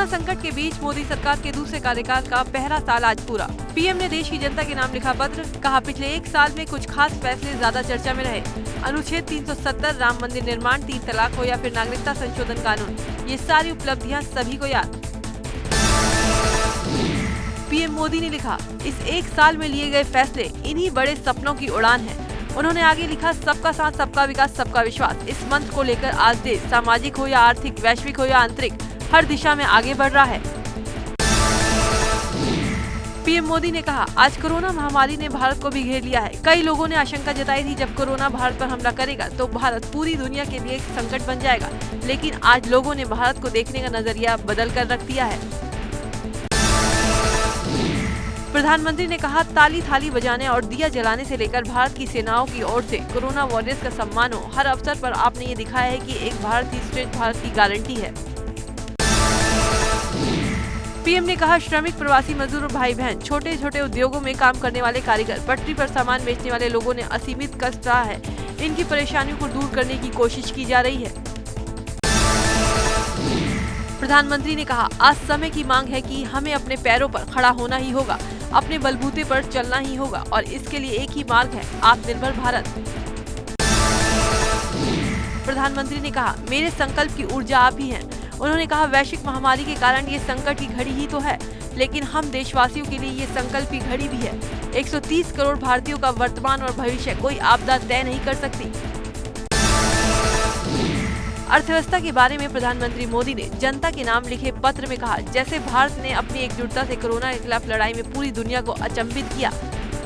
Corona संकट के बीच मोदी सरकार के दूसरे कार्यकाल का पहला साल आज पूरा। पीएम ने देश की जनता के नाम लिखा पत्र। कहा, पिछले एक साल में कुछ खास फैसले ज्यादा चर्चा में रहे। अनुच्छेद 370, राम मंदिर निर्माण, 3 तलाक हो या फिर नागरिकता संशोधन कानून, ये सारी उपलब्धियां सभी को याद। पीएम मोदी ने लिखा, इस एक साल में लिए गए फैसले इन्हीं बड़े सपनों की उड़ान है। उन्होंने आगे लिखा, सबका साथ, सबका विकास, सबका विश्वास, इस मंत्र को लेकर आज देश सामाजिक हो या आर्थिक, वैश्विक हो या आंतरिक, हर दिशा में आगे बढ़ रहा है। पीएम मोदी ने कहा, आज कोरोना महामारी ने भारत को भी घेर लिया है। कई लोगों ने आशंका जताई थी जब कोरोना भारत पर हमला करेगा तो भारत पूरी दुनिया के लिए एक संकट बन जाएगा, लेकिन आज लोगों ने भारत को देखने का नजरिया बदल कर रख दिया है। प्रधानमंत्री ने कहा, ताली थाली बजाने और दिया जलाने से लेकर भारत की सेनाओं की ओर से कोरोना वॉरियर्स का सम्मान हो, हर अवसर पर आपने ये दिखाया है कि एक भारत ही श्रेष्ठ भारत की गारंटी है। पीएम ने कहा, श्रमिक, प्रवासी मजदूर और भाई बहन, छोटे छोटे उद्योगों में काम करने वाले कारीगर, पटरी पर सामान बेचने वाले लोगों ने असीमित कष्ट सहा है। इनकी परेशानियों को दूर करने की कोशिश की जा रही है। प्रधानमंत्री ने कहा, आज समय की मांग है कि हमें अपने पैरों पर खड़ा होना ही होगा, अपने बलबूते पर चलना ही होगा और इसके लिए एक ही मार्ग है, आत्मनिर्भर भारत। प्रधानमंत्री ने कहा, मेरे संकल्प की ऊर्जा आप ही हैं। उन्होंने कहा, वैश्विक महामारी के कारण ये संकट की घड़ी ही तो है, लेकिन हम देशवासियों के लिए ये संकल्प की घड़ी भी है। 130 करोड़ भारतीयों का वर्तमान और भविष्य कोई आपदा तय नहीं कर सकती। अर्थव्यवस्था के बारे में प्रधानमंत्री मोदी ने जनता के नाम लिखे पत्र में कहा, जैसे भारत ने अपनी एकजुटता से कोरोना के खिलाफ लड़ाई में पूरी दुनिया को अचंभित किया,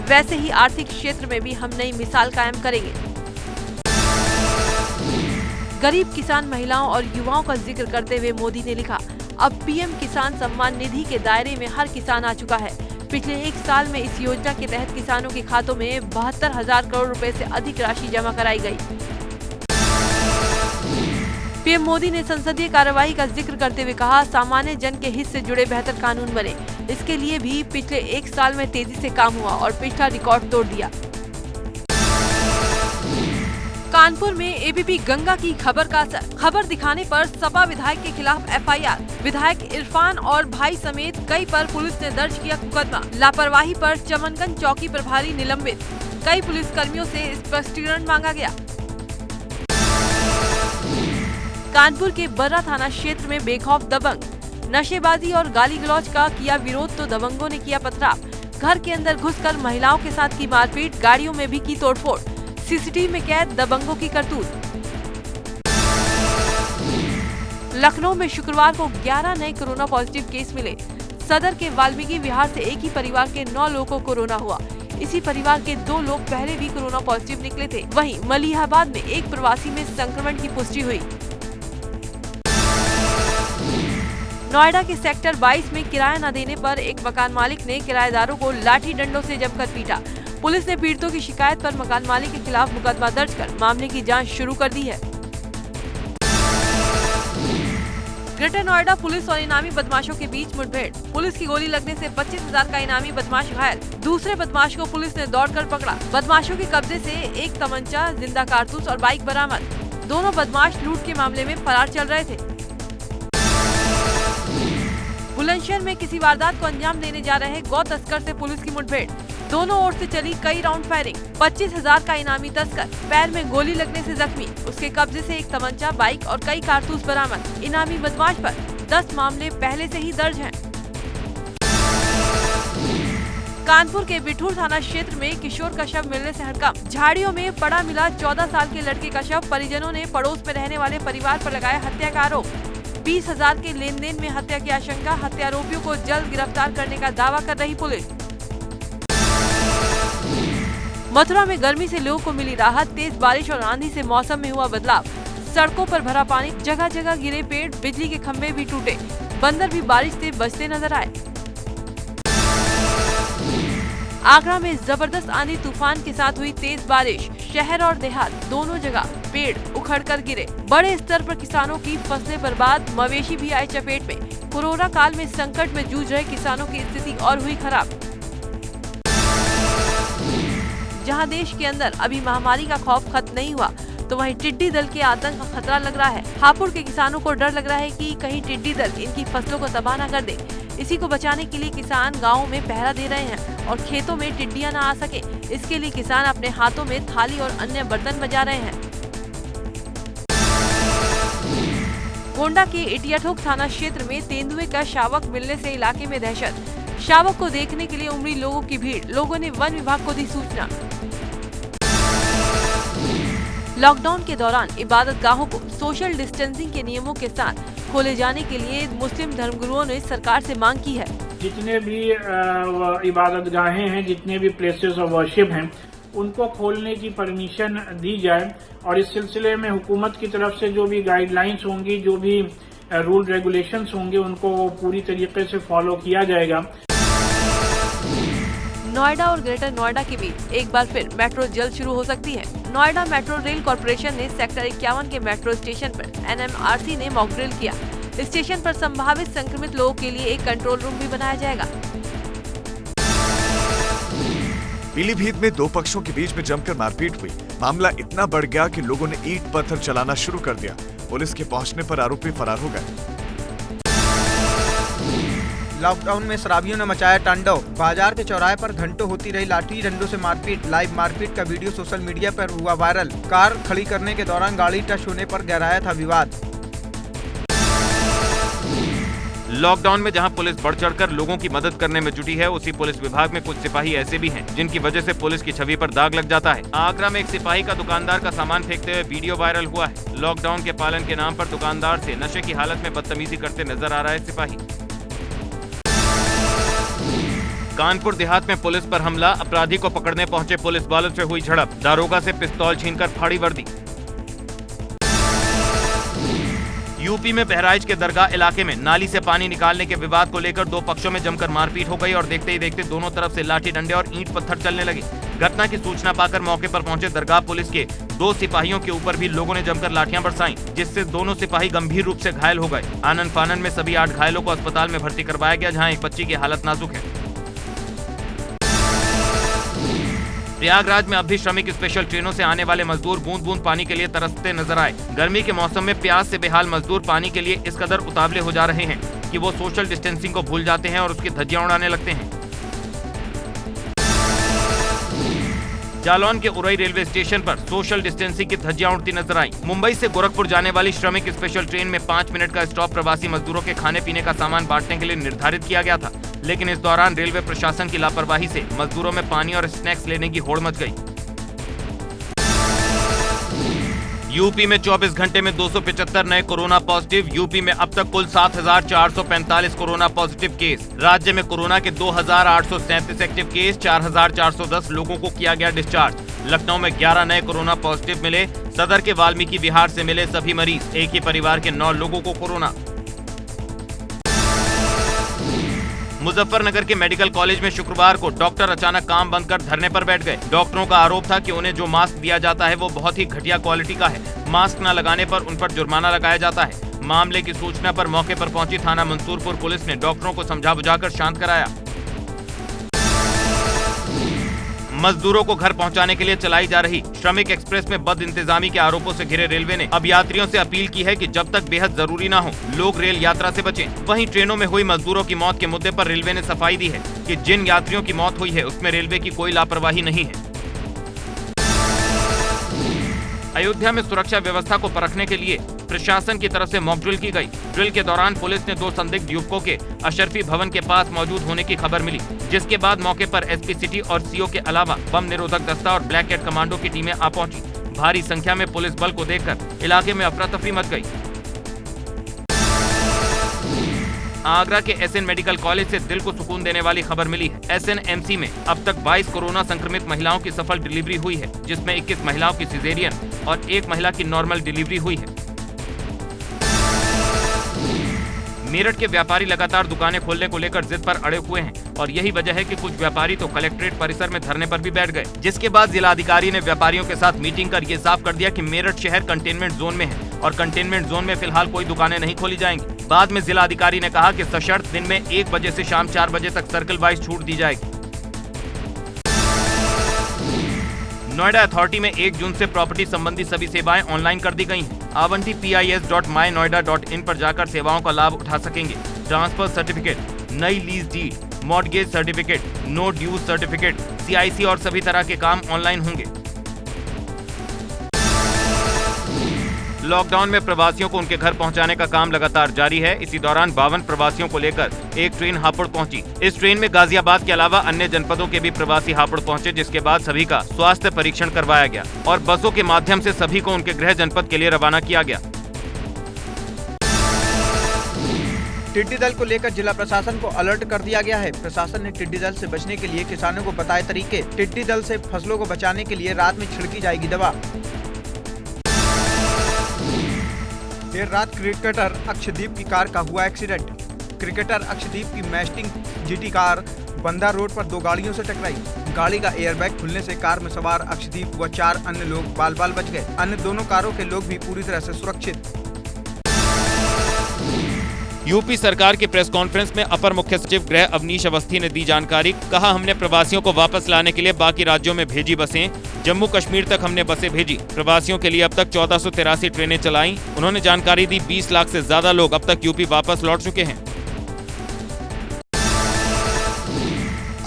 वैसे ही आर्थिक क्षेत्र में भी हम नई मिसाल कायम करेंगे। गरीब किसान, महिलाओं और युवाओं का जिक्र करते हुए मोदी ने लिखा, अब पीएम किसान सम्मान निधि के दायरे में हर किसान आ चुका है। पिछले एक साल में इस योजना के तहत किसानों के खातों में 72,000 करोड़ रुपए से अधिक राशि जमा कराई गई। पीएम मोदी ने संसदीय कार्यवाही का जिक्र करते हुए कहा, सामान्य जन के हित से जुड़े बेहतर कानून बने। इसके लिए भी पिछले एक साल में तेजी से काम हुआ और पिछला रिकॉर्ड तोड़ दिया। कानपुर में एबीपी गंगा की खबर का असर। खबर दिखाने पर सपा विधायक के खिलाफ एफआईआर। विधायक इरफान और भाई समेत कई पर पुलिस ने दर्ज किया मुकदमा। लापरवाही पर चमनगंज चौकी प्रभारी निलंबित। कई पुलिसकर्मियों से स्पष्टीकरण मांगा गया। कानपुर के बर्रा थाना क्षेत्र में बेखौफ दबंग। नशेबाजी और गाली गलौज का किया विरोध तो दबंगों ने किया पथराव। घर के अंदर घुसकर महिलाओं के साथ की मारपीट, गाड़ियों में भी की तोड़फोड़। सीसीटीवी में कैद दबंगों की करतूत। लखनऊ में शुक्रवार को 11 नए कोरोना पॉजिटिव केस मिले। सदर के वाल्मीकि विहार से एक ही परिवार के 9 लोगों को कोरोना हुआ। इसी परिवार के 2 लोग पहले भी कोरोना पॉजिटिव निकले थे। वहीं मलिहाबाद में एक प्रवासी में संक्रमण की पुष्टि हुई। नोएडा के सेक्टर 22 में किराया न देने पर एक मकान मालिक ने किराएदारों को लाठी डंडों से जमकर पीटा। पुलिस ने पीड़ितों की शिकायत पर मकान मालिक के खिलाफ मुकदमा दर्ज कर मामले की जांच शुरू कर दी है। ग्रेटर नोएडा पुलिस और इनामी बदमाशों के बीच मुठभेड़। पुलिस की गोली लगने से 25,000 का इनामी बदमाश घायल। दूसरे बदमाश को पुलिस ने दौड़कर पकड़ा। बदमाशों के कब्जे से एक तमंचा, जिंदा कारतूस और बाइक बरामद। दोनों बदमाश लूट के मामले में फरार चल रहे थे। बुलंदशहर में किसी वारदात को अंजाम देने जा रहे गौ तस्कर से पुलिस की मुठभेड़। दोनों ओर से चली कई राउंड फायरिंग। 25,000 का इनामी तस्कर पैर में गोली लगने से जख्मी। उसके कब्जे से एक तमंचा, बाइक और कई कारतूस बरामद। इनामी बदमाश पर 10 मामले पहले से ही दर्ज हैं। कानपुर के बिठूर थाना क्षेत्र में किशोर का शव मिलने से हड़कंप। झाड़ियों में पड़ा मिला 14 साल के लड़के का शव। परिजनों ने पड़ोस में रहने वाले परिवार पर लगाया हत्या का आरोप। 20,000 के लेन देन में हत्या की आशंका। हत्यारोपियों को जल्द गिरफ्तार करने का दावा कर रही पुलिस। मथुरा में गर्मी से लोगों को मिली राहत। तेज बारिश और आंधी से मौसम में हुआ बदलाव। सड़कों पर भरा पानी, जगह जगह गिरे पेड़, बिजली के खंभे भी टूटे। बंदर भी बारिश से बचते नजर आए। आगरा में जबरदस्त आंधी तूफान के साथ हुई तेज बारिश। शहर और देहात दोनों जगह पेड़ उखड़कर गिरे। बड़े स्तर पर किसानों की फसलें बर्बाद। मवेशी भी आए चपेट में। कोरोना काल में संकट में जूझ रहे किसानों की स्थिति और हुई खराब। जहां देश के अंदर अभी महामारी का खौफ खत्म नहीं हुआ, तो वहीं टिड्डी दल के आतंक का खतरा लग रहा है। हापुड़ के किसानों को डर लग रहा है कि कहीं टिड्डी दल इनकी फसलों को तबाह न कर दे। इसी को बचाने के लिए किसान गाँव में पहरा दे रहे हैं और खेतों में टिड्डियां न आ सके, इसके लिए किसान अपने हाथों में थाली और अन्य बर्तन बजा रहे हैं। गोंडा के इटियाठोक थाना क्षेत्र में तेंदुए का शावक मिलने से इलाके में दहशत। शावक को देखने के लिए उमड़ी लोगों की भीड़, लोगों ने वन विभाग को दी सूचना। लॉकडाउन के दौरान इबादत गाहों को सोशल डिस्टेंसिंग के नियमों के साथ खोले जाने के लिए मुस्लिम धर्मगुरुओं ने सरकार से मांग की है। जितने भी इबादत गाहें हैं, जितने भी प्लेसेस ऑफ वर्शिप हैं, उनको खोलने की परमिशन दी जाए और इस सिलसिले में हुकूमत की तरफ से जो भी गाइडलाइंस होंगी, जो भी रूल रेगुलेशंस होंगे, उनको पूरी तरीके से फॉलो किया जाएगा। नोएडा और ग्रेटर नोएडा के बीच एक बार फिर मेट्रो जल्द शुरू हो सकती है। नोएडा मेट्रो रेल कॉर्पोरेशन ने सेक्टर 51 के मेट्रो स्टेशन पर NMRC ने मॉक ड्रिल किया। स्टेशन पर संभावित संक्रमित लोगों के लिए एक कंट्रोल रूम भी बनाया जाएगा। पीलीभीत में दो पक्षों के बीच में जमकर मारपीट हुई। मामला इतना बढ़ गया कि लोगों ने ईंट पत्थर चलाना शुरू कर दिया। पुलिस के पहुंचने पर आरोपी फरार हो गए। लॉकडाउन में शराबियों ने मचाया तांडव। बाजार के चौराहे पर घंटों होती रही लाठी डंडों से मारपीट। लाइव मारपीट का वीडियो सोशल मीडिया पर हुआ वायरल। कार खड़ी करने के दौरान गाड़ी टच होने पर गहराया था विवाद। लॉकडाउन में जहां पुलिस बढ़ चढ़कर लोगों की मदद करने में जुटी है, उसी पुलिस विभाग में कुछ सिपाही ऐसे भी हैं जिनकी वजह से पुलिस की छवि पर दाग लग जाता है। आगरा में एक सिपाही का दुकानदार का सामान फेंकते हुए वीडियो वायरल हुआ है। लॉकडाउन के पालन के नाम पर दुकानदार से नशे की हालत में बदतमीजी करते नजर आ रहा है सिपाही। कानपुर देहात में पुलिस पर हमला, अपराधी को पकड़ने पहुंचे पुलिस वालों से हुई झड़प, दारोगा से पिस्तौल छीनकर फाड़ी वर्दी। यूपी में बहराइच के दरगाह इलाके में नाली से पानी निकालने के विवाद को लेकर दो पक्षों में जमकर मारपीट हो गई और देखते ही देखते दोनों तरफ से लाठी डंडे और ईंट पत्थर चलने लगे। घटना की सूचना पाकर मौके पर पहुंचे दरगाह पुलिस के दो सिपाहियों के ऊपर भी लोगों ने जमकर लाठियां बरसाईं, जिससे दोनों सिपाही गंभीर रूप से घायल हो गए। आनन फानन में सभी 8 घायलों को अस्पताल में भर्ती करवाया गया, जहाँ एक बच्ची की हालत नाजुक है। प्रयागराज में अब भी श्रमिक स्पेशल ट्रेनों से आने वाले मजदूर बूंद बूंद पानी के लिए तरसते नजर आए। गर्मी के मौसम में प्यास से बेहाल मजदूर पानी के लिए इस कदर उतावले हो जा रहे हैं कि वो सोशल डिस्टेंसिंग को भूल जाते हैं और उसकी धज्जियां उड़ाने लगते हैं। जालौन के उरई रेलवे स्टेशन पर सोशल डिस्टेंसिंग की धज्जियां उड़ती नजर आई। मुंबई से गोरखपुर जाने वाली श्रमिक स्पेशल ट्रेन में 5 मिनट का स्टॉप प्रवासी मजदूरों के खाने पीने का सामान बांटने के लिए निर्धारित किया गया था, लेकिन इस दौरान रेलवे प्रशासन की लापरवाही से मजदूरों में पानी और स्नैक्स लेने की होड़ मच गई। यूपी में 24 घंटे में 275 नए कोरोना पॉजिटिव। यूपी में अब तक कुल 7,445 कोरोना पॉजिटिव केस। राज्य में कोरोना के 2,837 एक्टिव केस, 4,410 लोगों को किया गया डिस्चार्ज। लखनऊ में 11 नए कोरोना पॉजिटिव मिले। सदर के वाल्मीकि विहार से मिले सभी मरीज। एक ही परिवार के 9 लोगों को कोरोना। मुजफ्फरनगर के मेडिकल कॉलेज में शुक्रवार को डॉक्टर अचानक काम बंद कर धरने पर बैठ गए। डॉक्टरों का आरोप था कि उन्हें जो मास्क दिया जाता है वो बहुत ही घटिया क्वालिटी का है। मास्क न लगाने पर उन पर जुर्माना लगाया जाता है। मामले की सूचना पर मौके पर पहुंची थाना मंसूरपुर पुलिस ने डॉक्टरों को समझा बुझाकर शांत कराया। मजदूरों को घर पहुंचाने के लिए चलाई जा रही श्रमिक एक्सप्रेस में बद इंतजामी के आरोपों से घिरे रेलवे ने अब यात्रियों से अपील की है कि जब तक बेहद जरूरी न हो, लोग रेल यात्रा से बचें। वहीं ट्रेनों में हुई मजदूरों की मौत के मुद्दे पर रेलवे ने सफाई दी है कि जिन यात्रियों की मौत हुई है उसमें रेलवे की कोई लापरवाही नहीं है। अयोध्या में सुरक्षा व्यवस्था को परखने के लिए प्रशासन की तरफ से मॉक ड्रिल की गई। ड्रिल के दौरान पुलिस ने 2 संदिग्ध युवकों के अशरफी भवन के पास मौजूद होने की खबर मिली, जिसके बाद मौके पर एसपी सिटी और सीओ के अलावा बम निरोधक दस्ता और ब्लैक कैट कमांडो की टीमें आ पहुंची। भारी संख्या में पुलिस बल को देखकर इलाके में अफरा तफरी मच गई। आगरा के एसएन मेडिकल कॉलेज से दिल को सुकून देने वाली खबर मिली है। एसएनएमसी में अब तक 22 कोरोना संक्रमित महिलाओं की सफल डिलीवरी हुई है, जिसमें 21 महिलाओं की सिजेरियन और 1 महिला की नॉर्मल डिलीवरी हुई है। मेरठ के व्यापारी लगातार दुकानें खोलने को लेकर जिद पर अड़े हुए हैं और यही वजह है कि कुछ व्यापारी तो कलेक्ट्रेट परिसर में धरने पर भी बैठ गए, जिसके बाद जिलाधिकारी ने व्यापारियों के साथ मीटिंग कर ये साफ कर दिया कि मेरठ शहर कंटेनमेंट जोन में है और कंटेनमेंट जोन में फिलहाल कोई दुकानें नहीं खोली जाएंगी। बाद में जिलाधिकारी ने कहा कि सशर्त दिन में 1 बजे से शाम 4 बजे तक सर्कल वाइज छूट दी जाएगी। नोएडा अथॉरिटी में 1 जून से प्रॉपर्टी संबंधी सभी सेवाएं ऑनलाइन कर दी गई हैं। आवंटी pis.mynoida.in पर जाकर सेवाओं का लाभ उठा सकेंगे। ट्रांसफर सर्टिफिकेट, नई lease deed, mortgage certificate, no dues certificate, CIC और सभी तरह के काम ऑनलाइन होंगे। लॉकडाउन में प्रवासियों को उनके घर पहुंचाने का काम लगातार जारी है। इसी दौरान 52 प्रवासियों को लेकर एक ट्रेन हापुड़ पहुंची। इस ट्रेन में गाजियाबाद के अलावा अन्य जनपदों के भी प्रवासी हापुड़ पहुंचे, जिसके बाद सभी का स्वास्थ्य परीक्षण करवाया गया और बसों के माध्यम से सभी को उनके गृह जनपद के लिए रवाना किया गया। टिड्डी दल को लेकर जिला प्रशासन को अलर्ट कर दिया गया है। प्रशासन ने टिड्डी दल से बचने के लिए किसानों को बताए तरीके। टिड्डी दल से फसलों को बचाने के लिए रात में छिड़की जाएगी दवा। देर रात क्रिकेटर अक्षदीप की कार का हुआ एक्सीडेंट। क्रिकेटर अक्षदीप की मैस्टिंग GT कार बंदा रोड पर 2 गाड़ियों से टकराई। गाड़ी का एयरबैग खुलने से कार में सवार अक्षदीप व 4 अन्य लोग बाल बाल बच गए। अन्य दोनों कारों के लोग भी पूरी तरह से सुरक्षित। यूपी सरकार की प्रेस कॉन्फ्रेंस में अपर मुख्य सचिव गृह अवनीश अवस्थी ने दी जानकारी। कहा, हमने प्रवासियों को वापस लाने के लिए बाकी राज्यों में भेजी बसें। जम्मू कश्मीर तक हमने बसें भेजी। प्रवासियों के लिए अब तक 1483 ट्रेनें चलाई। उन्होंने जानकारी दी 20 लाख से ज्यादा लोग अब तक यूपी वापस लौट चुके हैं।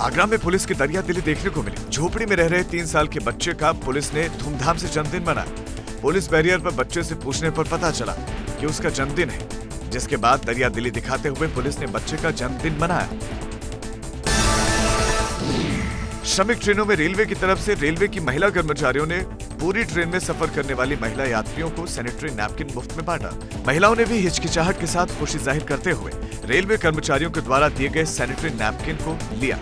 आगरा में पुलिस की दरिया दिली देखने को मिली। झोपड़ी में रह रहे 3 साल के बच्चे का पुलिस ने धूमधाम से जन्मदिन मनाया। पुलिस बैरियर पर बच्चे से पूछने पर पता चला कि उसका जन्मदिन है, जिसके बाद दरिया दिली दिखाते हुए पुलिस ने बच्चे का जन्मदिन मनाया। श्रमिक ट्रेनों में रेलवे की तरफ से रेलवे की महिला कर्मचारियों ने पूरी ट्रेन में सफर करने वाली महिला यात्रियों को सैनिटरी नैपकिन मुफ्त में बांटा। महिलाओं ने भी हिचकिचाहट के साथ खुशी जाहिर करते हुए रेलवे कर्मचारियों के द्वारा दिए गए सैनिटरी नैपकिन को लिया।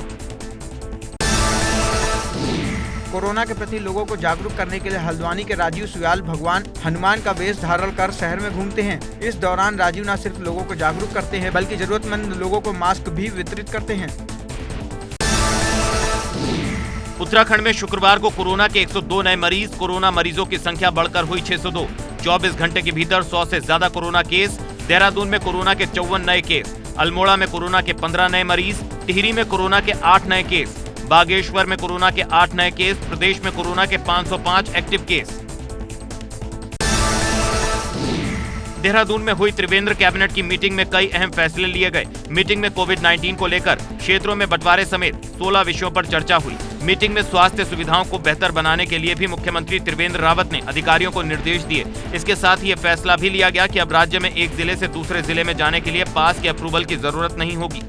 कोरोना के प्रति लोगों को जागरूक करने के लिए हल्द्वानी के राजीव सुयाल भगवान हनुमान का वेश धारण कर शहर में घूमते हैं। इस दौरान राजीव न सिर्फ लोगों को जागरूक करते हैं, बल्कि जरूरतमंद लोगों को मास्क भी वितरित करते हैं। उत्तराखंड में शुक्रवार को कोरोना के 102 नए मरीज। कोरोना मरीजों की संख्या बढ़कर हुई 602। 24 घंटे के भीतर 100 से ज्यादा कोरोना केस। देहरादून में कोरोना के 54 नए केस। अल्मोड़ा में कोरोना के 15 नए मरीज। टिहरी में कोरोना के 8 नए केस। बागेश्वर में कोरोना के 8 नए केस। प्रदेश में कोरोना के 505 एक्टिव केस। देहरादून में हुई त्रिवेंद्र कैबिनेट की मीटिंग में कई अहम फैसले लिए गए। मीटिंग में कोविड-19 को लेकर क्षेत्रों में बंटवारे समेत 16 विषयों पर चर्चा हुई। मीटिंग में स्वास्थ्य सुविधाओं को बेहतर बनाने के लिए भी मुख्यमंत्री त्रिवेंद्र रावत ने अधिकारियों को निर्देश दिए। इसके साथ ही ये फैसला भी लिया गया कि अब राज्य में एक जिले से दूसरे जिले में जाने के लिए पास के अप्रूवल की जरूरत नहीं होगी।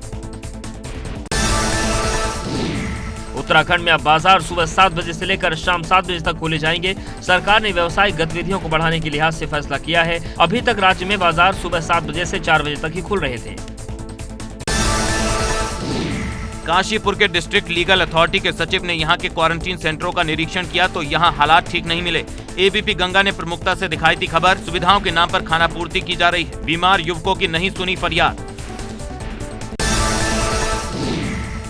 उत्तराखंड में अब बाजार सुबह 7 बजे से लेकर शाम 7 बजे तक खोले जाएंगे। सरकार ने व्यावसायिक गतिविधियों को बढ़ाने के लिहाज से फैसला किया है। अभी तक राज्य में बाजार सुबह 7 बजे से 4 बजे तक ही खुल रहे थे। काशीपुर के डिस्ट्रिक्ट लीगल अथॉरिटी के सचिव ने यहां के क्वारंटीन सेंटरों का निरीक्षण किया तो यहां हालात ठीक नहीं मिले। एबीपी गंगा ने प्रमुखता से दिखाई थी खबर। सुविधाओं के नाम पर खाना पूर्ति की जा रही है। बीमार युवकों की नहीं सुनी फरियाद।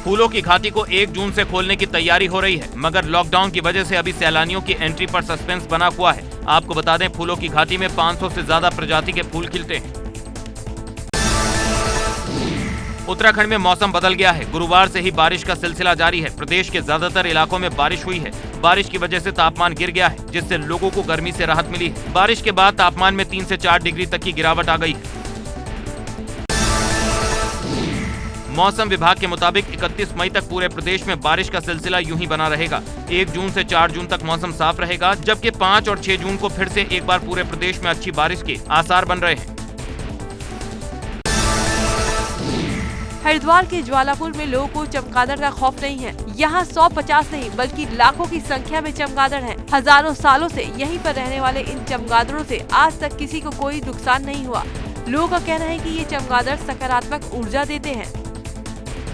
फूलों की घाटी को 1 जून से खोलने की तैयारी हो रही है, मगर लॉकडाउन की वजह से अभी सैलानियों की एंट्री पर सस्पेंस बना हुआ है। आपको बता दें, फूलों की घाटी में 500 से ज्यादा प्रजाति के फूल खिलते हैं। उत्तराखंड में मौसम बदल गया है। गुरुवार से ही बारिश का सिलसिला जारी है। प्रदेश के ज्यादातर इलाकों में बारिश हुई है। बारिश की वजह से तापमान गिर गया है, जिससे लोगों को गर्मी से राहत मिली है। बारिश के बाद तापमान में 3 से 4 डिग्री तक की गिरावट आ गई है। मौसम विभाग के मुताबिक 31 मई तक पूरे प्रदेश में बारिश का सिलसिला यूं ही बना रहेगा। 1 जून से 4 जून तक मौसम साफ रहेगा, जबकि 5 और 6 जून को फिर से एक बार पूरे प्रदेश में अच्छी बारिश के आसार बन रहे हैं। हरिद्वार के ज्वालापुर में लोगों को चमगादड़ का खौफ नहीं है। यहाँ 150 नहीं बल्कि लाखों की संख्या में चमगादड़ हैं। हजारों सालों से यहीं पर रहने वाले इन चमगादड़ों से आज तक किसी को कोई नुकसान नहीं हुआ। लोगों का कहना है कि ये चमगादड़ सकारात्मक ऊर्जा देते हैं।